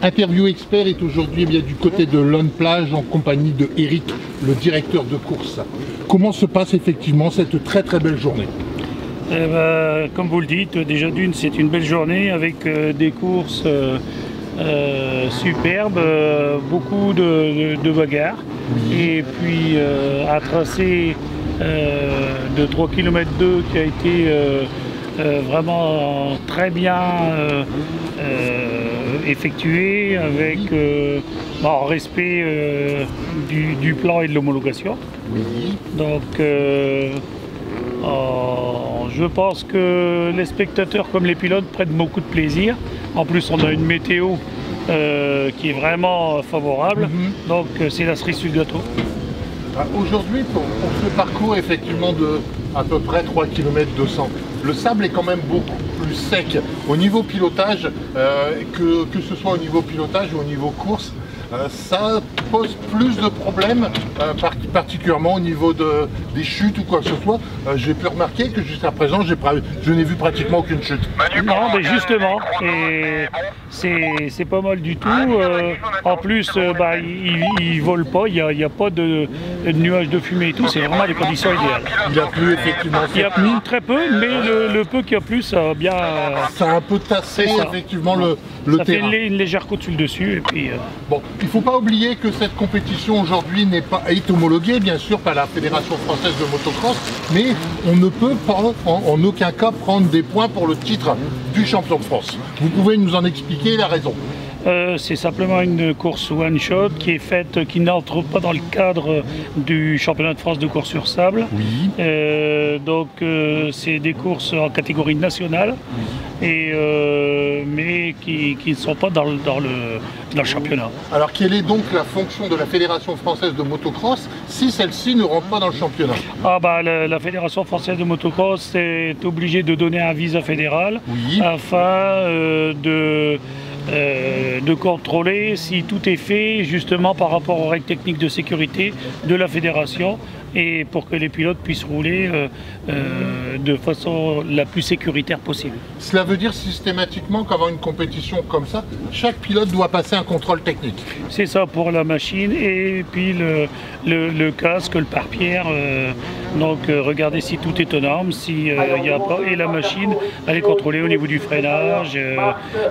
Interview Expert est aujourd'hui du côté de Lone Plage en compagnie de Eric, le directeur de course. Comment se passe effectivement cette très très belle journée? Comme vous le dites, déjà d'une, c'est une belle journée avec des courses superbes, beaucoup de bagarres, et puis un tracé de 3 km 2 qui a été vraiment très bien effectué avec respect du plan et de l'homologation. Oui. Donc je pense que les spectateurs comme les pilotes prennent beaucoup de plaisir. En plus, on a une météo qui est vraiment favorable, donc c'est la cerise sur le gâteau. Aujourd'hui, pour ce parcours effectivement de à peu près 3 km 200, le sable est quand même beaucoup plus sec. Au niveau pilotage, que ce soit au niveau pilotage ou au niveau course, ça pose plus de problèmes, particulièrement au niveau des chutes ou quoi que ce soit. J'ai pu remarquer que jusqu'à présent, je n'ai vu pratiquement aucune chute. Non, mais justement, c'est pas mal du tout. En plus, il ne vole pas, il n'y a pas de nuages de fumée et tout, c'est vraiment des conditions idéales. Il a plu effectivement. Il y a plu très peu, mais le peu qu'il y a plu, ça a bien... Ça a un peu tassé effectivement le ça terrain. fait une légère côte sur le dessus. Et puis, Bon, il ne faut pas oublier que cette compétition aujourd'hui est homologuée bien sûr par la Fédération Française de Motocross, mais on ne peut pas en aucun cas prendre des points pour le titre du champion de France. Vous pouvez nous en expliquer la raison? C'est simplement une course one-shot qui est faite, qui n'entre pas dans le cadre du championnat de France de course sur sable. Oui. Donc c'est des courses en catégorie nationale, mais qui ne sont pas dans le championnat. Alors quelle est donc la fonction de la Fédération Française de Motocross si celle-ci ne rentre pas dans le championnat? La Fédération Française de Motocross est obligée de donner un visa fédéral afin de contrôler si tout est fait justement par rapport aux règles techniques de sécurité de la fédération et pour que les pilotes puissent rouler de façon la plus sécuritaire possible. Cela veut dire systématiquement qu'avant une compétition comme ça, chaque pilote doit passer un contrôle technique? C'est ça pour la machine et puis le casque, le pare-pierre, donc regardez si tout est aux normes, si y a pas, et la machine, elle est contrôlée au niveau du freinage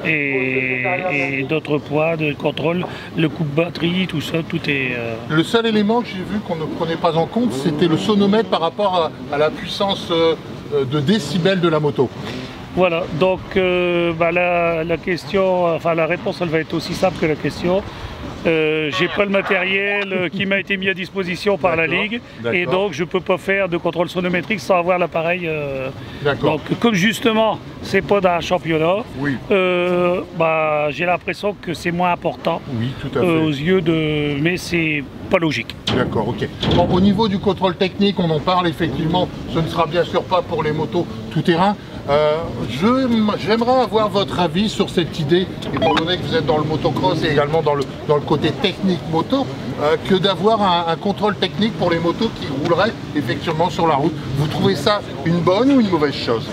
et d'autres poids de contrôle, le coup de batterie, tout ça, tout est... Le seul élément que j'ai vu qu'on ne prenait pas en compte, c'était le sonomètre par rapport à la puissance de décibels de la moto. Voilà, donc la question, enfin la réponse, elle va être aussi simple que la question. J'ai pas le matériel qui m'a été mis à disposition par la Ligue et donc je peux pas faire de contrôle sonométrique sans avoir l'appareil. Donc comme justement c'est pas dans un championnat, j'ai l'impression que c'est moins important aux yeux de... mais c'est pas logique. D'accord, ok. Bon, au niveau du contrôle technique, on en parle effectivement, ce ne sera bien sûr pas pour les motos tout-terrain. J'aimerais avoir votre avis sur cette idée, étant donné que vous êtes dans le motocross et également dans le côté technique moto, que d'avoir un contrôle technique pour les motos qui rouleraient effectivement sur la route. Vous trouvez ça une bonne ou une mauvaise chose?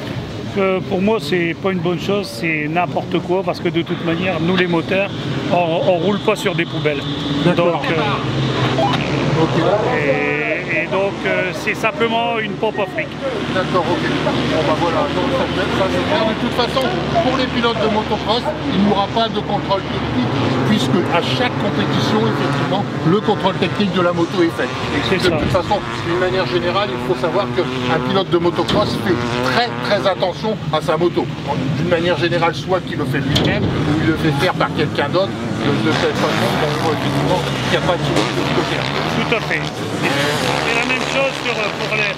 Pour moi, c'est pas une bonne chose, c'est n'importe quoi, parce que de toute manière, nous les moteurs, on roule pas sur des poubelles. Donc, et donc c'est simplement une pompe à fric. D'accord, ok. Bon voilà, donc ça c'est clair. De toute façon, pour les pilotes de motocross, il n'y aura pas de contrôle technique, puisque à chaque compétition, effectivement, le contrôle technique de la moto est fait. Et de toute façon, d'une manière générale, il faut savoir qu'un pilote de motocross fait très très attention à sa moto. D'une manière générale, soit qu'il le fait lui-même, ou il le fait faire par quelqu'un d'autre, de cette façon, effectivement, il n'y a pas de côté. Tout à fait. C'est la même chose pour les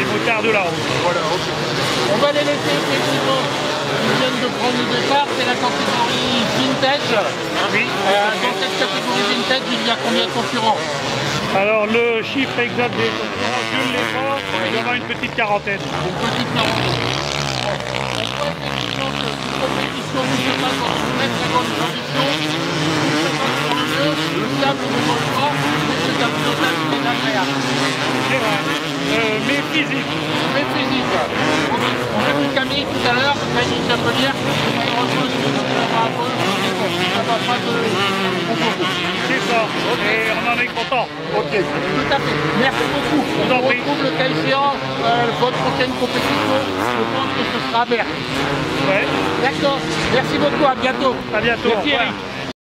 motards de la route. Voilà, ok. On va les laisser effectivement. Ils viennent de prendre le départ, c'est la catégorie vintage. Oui. Dans cette catégorie vintage, il y a combien de concurrents? Alors le chiffre exact des concurrents, je ne l'ai pas, il y en a une petite quarantaine. Une petite quarantaine. On voit effectivement que cette compétition nous se passe dans une très très bonne condition. Le sable ne vole pas, mais c'est un pilotage qui est agréable. C'est vrai. Mais physique. Mais physique. On a vu Camille tout à l'heure, Camille Chapelière, malheureusement, je ne sais pas un peu. aura pas de concours. C'est ça, et on en est content. Ok, tout à fait. Merci beaucoup. On retrouve le cas échéant, votre prochaine compétition. Je pense que ce sera à Berck. Ouais. D'accord. Merci beaucoup. À bientôt. À bientôt. Merci Eric.